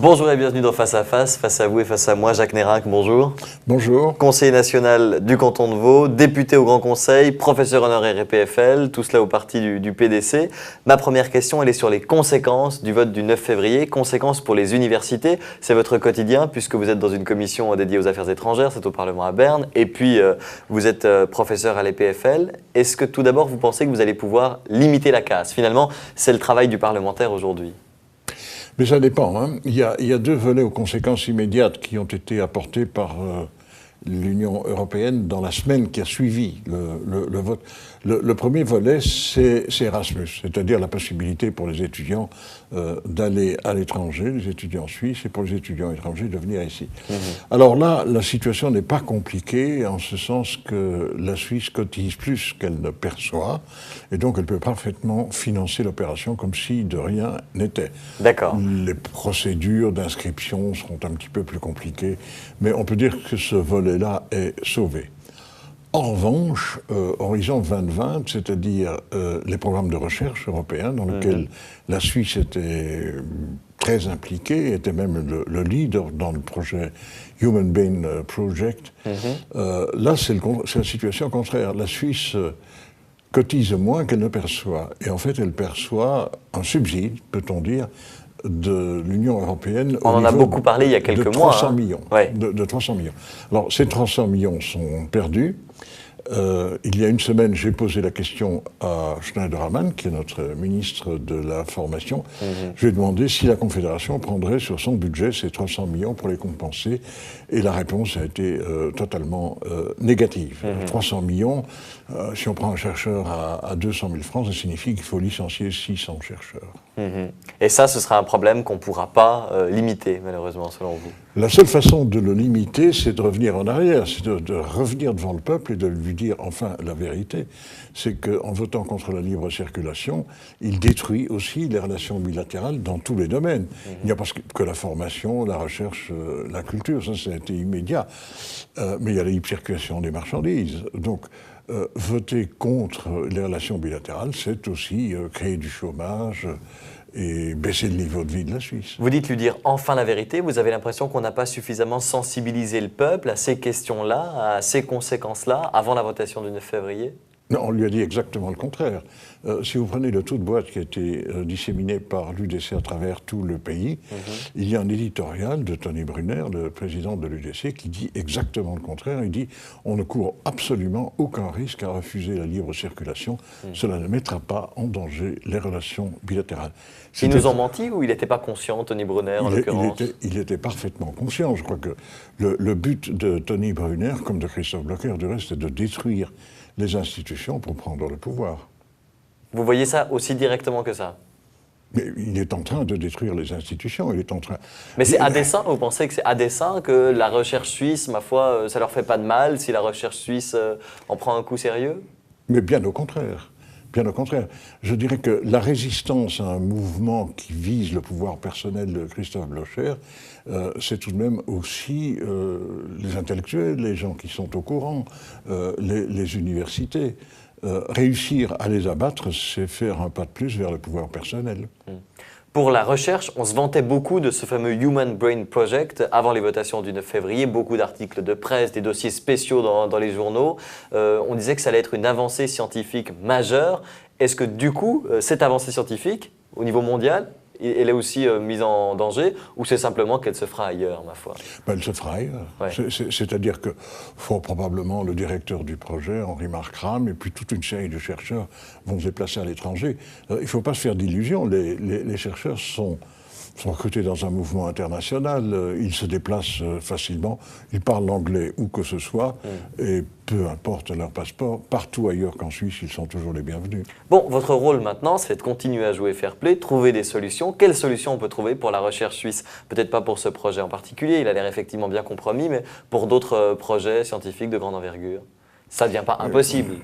Bonjour et bienvenue dans Face à Face. Face à vous et face à moi, Jacques Nérinck, bonjour. Bonjour. Conseiller national du canton de Vaud, député au Grand Conseil, professeur honoraire EPFL, tout cela au parti du PDC. Ma première question, elle est sur les conséquences du vote du 9 février. Conséquences pour les universités, c'est votre quotidien puisque vous êtes dans une commission dédiée aux affaires étrangères, c'est au Parlement à Berne, et puis vous êtes professeur à l'EPFL. Est-ce que tout d'abord vous pensez que vous allez pouvoir limiter la casse? Finalement, c'est le travail du parlementaire aujourd'hui. Mais ça dépend. Hein. Il y a deux volets aux conséquences immédiates qui ont été apportés par l'Union européenne dans la semaine qui a suivi le vote. Le premier volet, c'est Erasmus, c'est-à-dire la possibilité pour les étudiants d'aller à l'étranger, les étudiants suisses, et pour les étudiants étrangers de venir ici. Alors là, la situation n'est pas compliquée, en ce sens que la Suisse cotise plus qu'elle ne perçoit, et donc elle peut parfaitement financer l'opération comme si de rien n'était. D'accord. Les procédures d'inscription seront un petit peu plus compliquées, mais on peut dire que ce volet-là est sauvé. En revanche, Horizon 2020, c'est-à-dire les programmes de recherche européens dans lesquels la Suisse était très impliquée, était même le leader dans le projet Human Brain Project, là c'est la situation contraire. La Suisse cotise moins qu'elle ne perçoit. Et en fait, elle perçoit un subside, peut-on dire, de l'Union européenne. On en a beaucoup parlé il y a quelques mois. 300 millions. Ouais. De 300 millions. Alors, ces 300 millions sont perdus. Il y a une semaine, j'ai posé la question à Schneider-Hammann, qui est notre ministre de la Formation. Je lui ai demandé si la Confédération prendrait sur son budget ces 300 millions pour les compenser. Et la réponse a été totalement négative. 300 millions, si on prend un chercheur à 200 000 francs, ça signifie qu'il faut licencier 600 chercheurs. Et ça, ce sera un problème qu'on ne pourra pas limiter, malheureusement, selon vous. La seule façon de le limiter, c'est de revenir en arrière, c'est de revenir devant le peuple et de lui dire enfin la vérité. C'est qu'en votant contre la libre circulation, il détruit aussi les relations bilatérales dans tous les domaines. Il n'y a pas que la formation, la recherche, la culture, ça a été immédiat. Mais il y a la libre circulation des marchandises. Donc, voter contre les relations bilatérales, c'est aussi créer du chômage et baisser le niveau de vie de la Suisse. Vous dites lui dire enfin la vérité, vous avez l'impression qu'on n'a pas suffisamment sensibilisé le peuple à ces questions-là, à ces conséquences-là, avant la votation du 9 février? Non, on lui a dit exactement le contraire. Si vous prenez le tout de boîte qui a été disséminé par l'UDC à travers tout le pays, il y a un éditorial de Tony Brunner, le président de l'UDC, qui dit exactement le contraire. Il dit « On ne court absolument aucun risque à refuser la libre circulation. Cela ne mettra pas en danger les relations bilatérales. » Ils nous ont menti ou il n'était pas conscient, Tony Brunner, en l'occurrence? Il était parfaitement conscient. Je crois que le but de Tony Brunner, comme de Christophe Blocher, du reste, c'est de détruire les institutions pour prendre le pouvoir. Vous voyez ça aussi directement que ça? Mais il est en train de détruire les institutions, il est en train... Mais c'est à dessein, vous pensez que c'est à dessein que la recherche suisse, ma foi, ça leur fait pas de mal si la recherche suisse en prend un coup sérieux? Mais bien au contraire. Bien au contraire. Je dirais que la résistance à un mouvement qui vise le pouvoir personnel de Christophe Blocher, c'est tout de même aussi les intellectuels, les gens qui sont au courant, les universités. Réussir à les abattre, c'est faire un pas de plus vers le pouvoir personnel. Pour la recherche, on se vantait beaucoup de ce fameux Human Brain Project avant les votations du 9 février, beaucoup d'articles de presse, des dossiers spéciaux dans les journaux. On disait que ça allait être une avancée scientifique majeure. Est-ce que du coup, cette avancée scientifique, au niveau mondial, elle est aussi mise en danger, ou c'est simplement qu'elle se fera ailleurs, ma foi? Ben, elle se fera ailleurs. Ouais. C'est-à-dire que fort probablement le directeur du projet, Henri Markram, et puis toute une série de chercheurs vont se déplacer à l'étranger. Il ne faut pas se faire d'illusions. Les chercheurs sont recrutés dans un mouvement international, ils se déplacent facilement, ils parlent l'anglais où que ce soit, et peu importe leur passeport, partout ailleurs qu'en Suisse, ils sont toujours les bienvenus. Bon, votre rôle maintenant, c'est de continuer à jouer fair play, trouver des solutions. Quelles solutions on peut trouver pour la recherche suisse? Peut-être pas pour ce projet en particulier, il a l'air effectivement bien compromis, mais pour d'autres projets scientifiques de grande envergure. Ça ne devient pas impossible.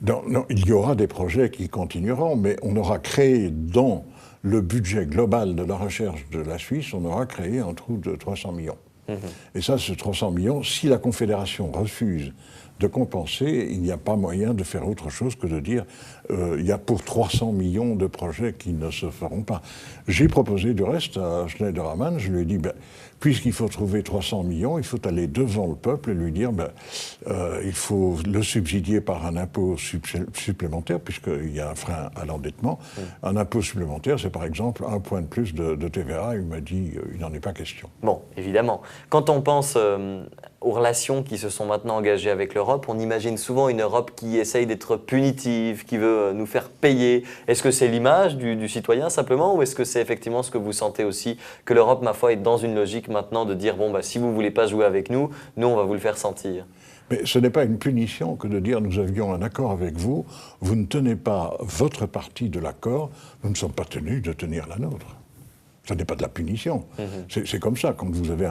Non, il y aura des projets qui continueront, mais on aura créé dans le budget global de la recherche de la Suisse, on aura créé un trou de 300 millions. Et ça, ce 300 millions, si la Confédération refuse de compenser. Il n'y a pas moyen de faire autre chose que de dire il y a pour 300 millions de projets qui ne se feront pas. J'ai proposé du reste à Schneiderman, je lui ai dit, puisqu'il faut trouver 300 millions, il faut aller devant le peuple et lui dire il faut le subsidier par un impôt supplémentaire, puisqu'il y a un frein à l'endettement. Un impôt supplémentaire, c'est par exemple un point de plus de TVA. Il m'a dit il n'en est pas question. Bon, évidemment. Quand on pense aux relations qui se sont maintenant engagées avec l'Europe, on imagine souvent une Europe qui essaye d'être punitive, qui veut nous faire payer. Est-ce que c'est l'image du citoyen simplement, ou est-ce que c'est effectivement ce que vous sentez aussi, que l'Europe, ma foi, est dans une logique maintenant de dire, si vous ne voulez pas jouer avec nous, nous, on va vous le faire sentir? Mais ce n'est pas une punition que de dire nous avions un accord avec vous, vous ne tenez pas votre partie de l'accord, nous ne sommes pas tenus de tenir la nôtre. Ce n'est pas de la punition. C'est comme ça, quand vous avez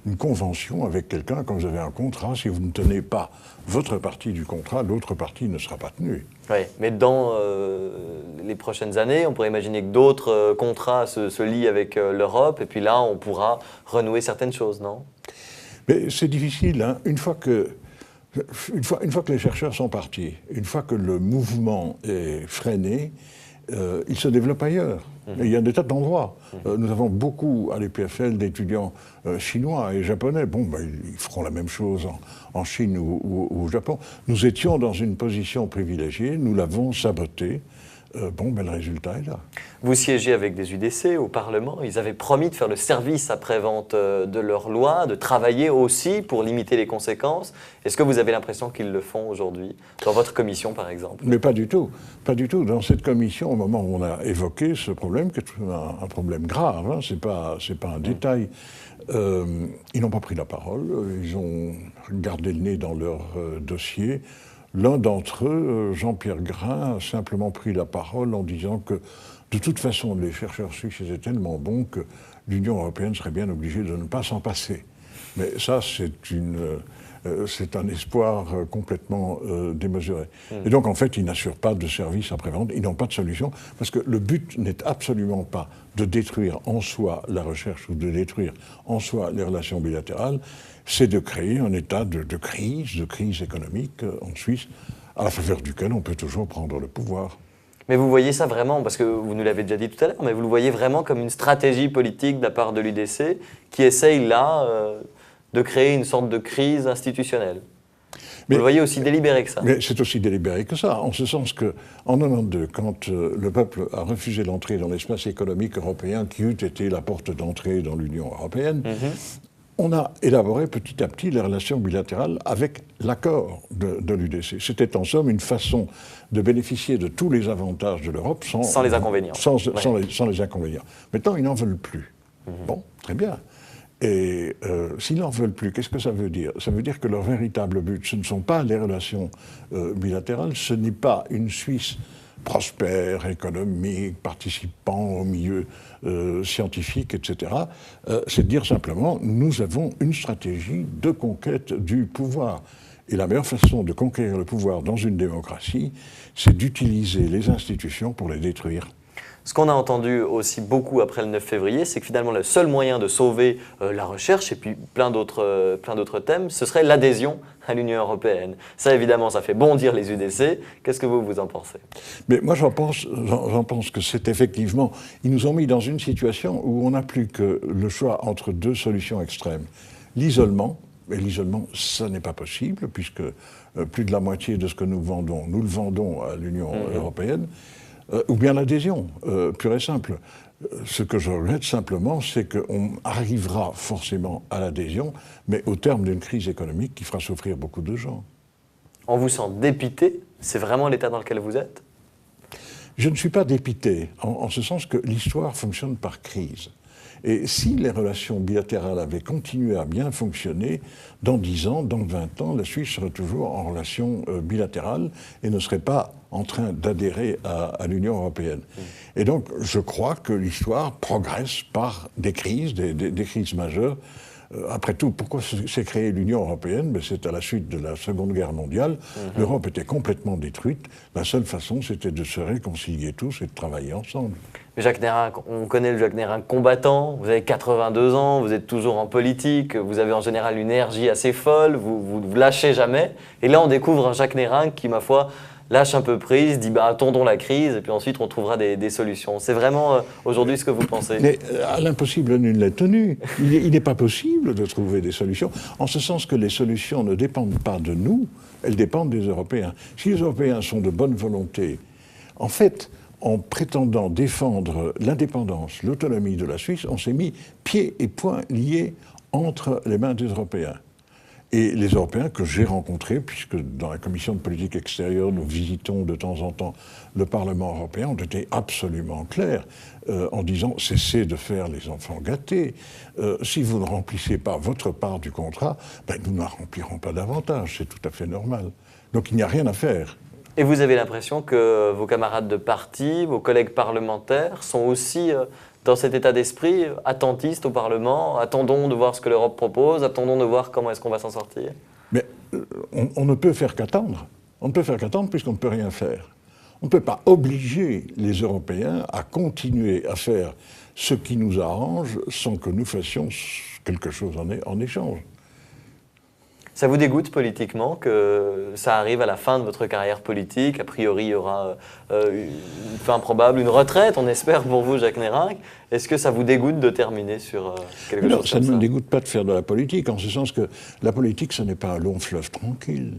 une convention avec quelqu'un, quand vous avez un contrat, si vous ne tenez pas votre partie du contrat, l'autre partie ne sera pas tenue. Oui, mais dans les prochaines années, on pourrait imaginer que d'autres contrats se lient avec l'Europe, et puis là, on pourra renouer certaines choses, non? Mais c'est difficile, hein. Une fois que les chercheurs sont partis, une fois que le mouvement est freiné, il se développe ailleurs. Et il y a des tas d'endroits. Nous avons beaucoup à l'EPFL d'étudiants chinois et japonais. Ils feront la même chose en Chine ou au Japon. Nous étions dans une position privilégiée, nous l'avons sabotée. Le résultat est là. Vous siégez avec des UDC au Parlement. Ils avaient promis de faire le service après-vente de leur loi, de travailler aussi pour limiter les conséquences. Est-ce que vous avez l'impression qu'ils le font aujourd'hui, dans votre commission par exemple? Mais pas du tout. Pas du tout. Dans cette commission, au moment où on a évoqué ce problème, qui est un problème grave, hein, c'est pas un détail, ils n'ont pas pris la parole. Ils ont gardé le nez dans leur dossier. L'un d'entre eux, Jean-Pierre Grain, a simplement pris la parole en disant que, de toute façon, les chercheurs suisses étaient tellement bons que l'Union européenne serait bien obligée de ne pas s'en passer. Mais ça, c'est un espoir complètement démesuré. Et donc, en fait, ils n'assurent pas de service après-vente, ils n'ont pas de solution, parce que le but n'est absolument pas de détruire en soi la recherche ou de détruire en soi les relations bilatérales, c'est de créer un état de crise économique en Suisse, à la faveur duquel on peut toujours prendre le pouvoir. Mais vous voyez ça vraiment, parce que vous nous l'avez déjà dit tout à l'heure, mais vous le voyez vraiment comme une stratégie politique de la part de l'UDC qui essaye là de créer une sorte de crise institutionnelle. Vous le voyez aussi délibéré que ça? Mais c'est aussi délibéré que ça, en ce sens qu'en 1992, quand le peuple a refusé l'entrée dans l'espace économique européen qui eût été la porte d'entrée dans l'Union européenne, on a élaboré petit à petit les relations bilatérales avec l'accord de l'UDC. C'était en somme une façon de bénéficier de tous les avantages de l'Europe sans les inconvénients. Sans les inconvénients. Maintenant, ils n'en veulent plus. Bon, très bien. Et s'ils n'en veulent plus, qu'est-ce que ça veut dire? Ça veut dire que leur véritable but, ce ne sont pas les relations bilatérales, ce n'est pas une Suisse prospère, économique, participant au milieu scientifique, etc. C'est de dire simplement, nous avons une stratégie de conquête du pouvoir. Et la meilleure façon de conquérir le pouvoir dans une démocratie, c'est d'utiliser les institutions pour les détruire. Ce qu'on a entendu aussi beaucoup après le 9 février, c'est que finalement le seul moyen de sauver la recherche et puis plein d'autres thèmes, ce serait l'adhésion à l'Union européenne. Ça évidemment, ça fait bondir les UDC. Qu'est-ce que vous en pensez? Mais moi j'en pense que c'est effectivement, ils nous ont mis dans une situation où on n'a plus que le choix entre deux solutions extrêmes. L'isolement, et l'isolement ça n'est pas possible puisque plus de la moitié de ce que nous le vendons à l'Union européenne. Ou bien l'adhésion, pure et simple. Ce que je regrette simplement, c'est qu'on arrivera forcément à l'adhésion, mais au terme d'une crise économique qui fera souffrir beaucoup de gens. On vous sent dépité? C'est vraiment l'état dans lequel vous êtes? Je ne suis pas dépité, en ce sens que l'histoire fonctionne par crise. Et si les relations bilatérales avaient continué à bien fonctionner, dans 10 ans, dans 20 ans, la Suisse serait toujours en relation bilatérale et ne serait pas en train d'adhérer à l'Union européenne. Et donc, je crois que l'histoire progresse par des crises, des crises majeures. Après tout, pourquoi s'est créée l'Union européenne? Ben, c'est à la suite de la Seconde Guerre mondiale. L'Europe était complètement détruite. La seule façon, c'était de se réconcilier tous et de travailler ensemble. Mais Jacques Nérinck, on connaît le Jacques Nérinck combattant, vous avez 82 ans, vous êtes toujours en politique, vous avez en général une énergie assez folle, vous ne lâchez jamais. Et là, on découvre un Jacques Nérinck qui, ma foi, lâche un peu prise, dit bah, attendons la crise et puis ensuite on trouvera des solutions. C'est vraiment aujourd'hui ce que vous pensez? Mais à l'impossible nul n'est tenu. Il n'est pas possible de trouver des solutions, en ce sens que les solutions ne dépendent pas de nous, elles dépendent des Européens. Si les Européens sont de bonne volonté, en fait, en prétendant défendre l'indépendance, l'autonomie de la Suisse, on s'est mis pieds et poings liés entre les mains des Européens. Et les Européens que j'ai rencontrés, puisque dans la commission de politique extérieure, nous visitons de temps en temps le Parlement européen, ont été absolument clairs en disant « cessez de faire les enfants gâtés. Si vous ne remplissez pas votre part du contrat, ben, nous ne la remplirons pas davantage. C'est tout à fait normal. » Donc il n'y a rien à faire. Et vous avez l'impression que vos camarades de parti, vos collègues parlementaires sont aussi dans cet état d'esprit attentiste au Parlement? Attendons de voir ce que l'Europe propose, attendons de voir comment est-ce qu'on va s'en sortir. Mais on ne peut faire qu'attendre. On ne peut faire qu'attendre puisqu'on ne peut rien faire. On ne peut pas obliger les Européens à continuer à faire ce qui nous arrange sans que nous fassions quelque chose en échange. Ça vous dégoûte politiquement que ça arrive à la fin de votre carrière politique? A priori, il y aura une fin probable, une retraite, on espère pour vous, Jacques Nérinck. Est-ce que ça vous dégoûte de terminer sur quelque chose comme ça? Ça ne me dégoûte pas de faire de la politique, en ce sens que la politique, ce n'est pas un long fleuve tranquille.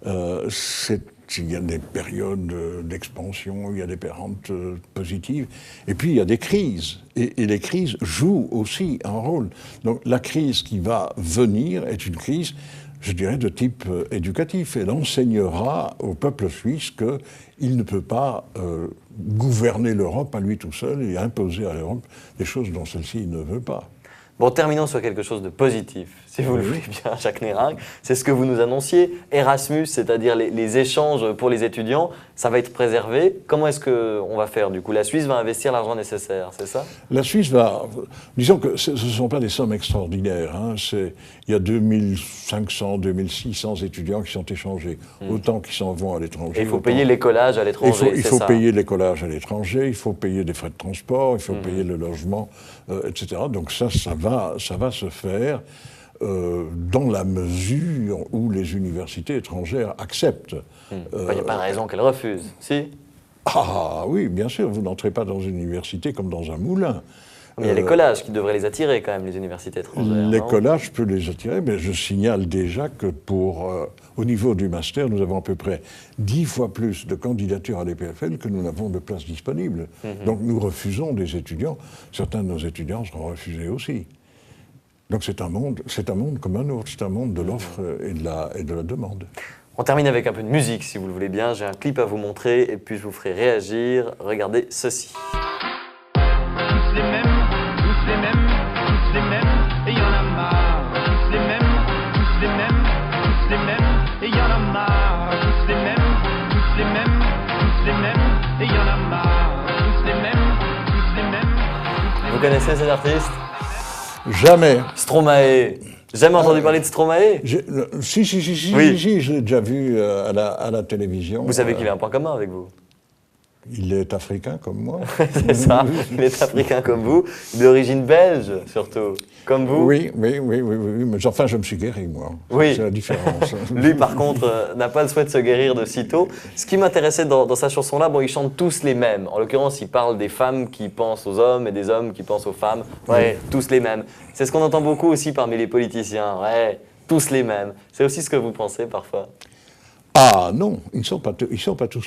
Il y a des périodes d'expansion, il y a des périodes positives, et puis il y a des crises. Et les crises jouent aussi un rôle. Donc la crise qui va venir est une crise, je dirais, de type éducatif. Elle enseignera au peuple suisse qu'il ne peut pas gouverner l'Europe à lui tout seul et imposer à l'Europe des choses dont celle-ci ne veut pas. Bon, terminons sur quelque chose de positif, si vous le voulez bien, Jacques Nérinck. C'est ce que vous nous annonciez. Erasmus, c'est-à-dire les échanges pour les étudiants, ça va être préservé. Comment est-ce qu'on va faire du coup? La Suisse va investir l'argent nécessaire, c'est ça? La Suisse va... Disons que ce ne sont pas des sommes extraordinaires. Hein. Il y a 2500, 2600 étudiants qui sont échangés, autant qui s'en vont à l'étranger. Et il faut payer l'écolage à l'étranger, il faut payer l'écolage à l'étranger, il faut payer des frais de transport, il faut payer le logement, etc. Donc ça va se faire dans la mesure où les universités étrangères acceptent. Il n'y a pas de raison qu'elles refusent, si? Ah oui, bien sûr, vous n'entrez pas dans une université comme dans un moulin. Mais il y a l'écolage qui devrait les attirer quand même, les universités étrangères. L'écolage peut les attirer, mais je signale déjà que au niveau du master, nous avons à peu près 10 fois plus de candidatures à l'EPFL que nous n'avons de places disponibles. Donc nous refusons des étudiants. Certains de nos étudiants seront refusés aussi. Donc c'est un monde comme un autre, c'est un monde de l'offre et de la demande. On termine avec un peu de musique, si vous le voulez bien. J'ai un clip à vous montrer et puis je vous ferai réagir. Regardez ceci. Tous les mêmes, et y en a marre. Tous les mêmes, et y en a marre. Tous les mêmes, et y en a marre. Tous les mêmes. Vous connaissez cet artiste? Jamais. Stromae. Jamais entendu parler de Stromae? Si, Oui. je l'ai déjà vu à la télévision. Vous savez qu'il a un point commun avec vous? Il est africain comme moi. C'est ça, il est africain comme vous, d'origine belge surtout, comme vous. Oui, mais enfin je me suis guéri moi. Oui. C'est la différence. Lui par contre n'a pas le souhait de se guérir de sitôt. Ce qui m'intéressait dans sa chanson-là, bon, ils chantent tous les mêmes. En l'occurrence, il parle des femmes qui pensent aux hommes et des hommes qui pensent aux femmes. Ouais, tous les mêmes. C'est ce qu'on entend beaucoup aussi parmi les politiciens. Ouais, tous les mêmes. C'est aussi ce que vous pensez parfois? Ah non, ils ne sont pas tous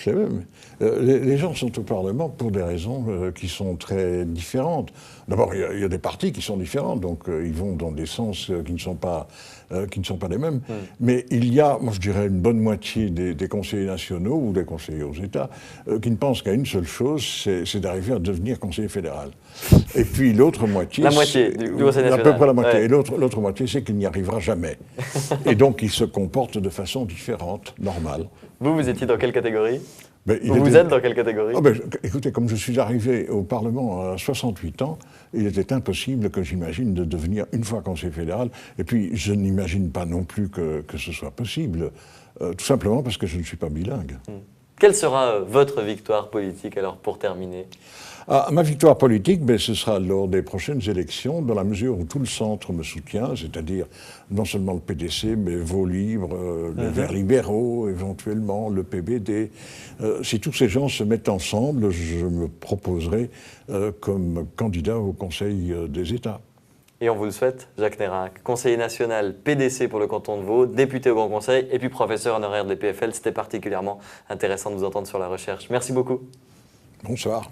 les mêmes. Les gens sont au Parlement pour des raisons qui sont très différentes. D'abord, il y a des partis qui sont différents, donc ils vont dans des sens qui ne sont pas les mêmes. Mais il y a, moi je dirais, une bonne moitié des conseillers nationaux ou des conseillers aux États qui ne pensent qu'à une seule chose, c'est d'arriver à devenir conseiller fédéral. Et puis l'autre moitié... La moitié du conseil national. À peu près la moitié. Ouais. Et l'autre moitié, c'est qu'il n'y arrivera jamais. Et donc ils se comportent de façon différente, normale. Vous étiez dans quelle catégorie? Mais Vous êtes dans quelle catégorie? Ah ben, écoutez, comme je suis arrivé au Parlement à 68 ans, il était impossible que j'imagine de devenir une fois conseiller fédéral. Et puis, je n'imagine pas non plus que ce soit possible, tout simplement parce que je ne suis pas bilingue. Quelle sera votre victoire politique, alors, pour terminer? Ma victoire politique, ce sera lors des prochaines élections, dans la mesure où tout le centre me soutient, c'est-à-dire non seulement le PDC, mais Vaux Libre, les Verts libéraux, éventuellement le PBD. Si tous ces gens se mettent ensemble, je me proposerai comme candidat au Conseil des États. Et on vous le souhaite, Jacques Nérac, conseiller national PDC pour le canton de Vaud, député au Grand Conseil et puis professeur honoraire de l'EPFL. C'était particulièrement intéressant de vous entendre sur la recherche. Merci beaucoup. Bonsoir.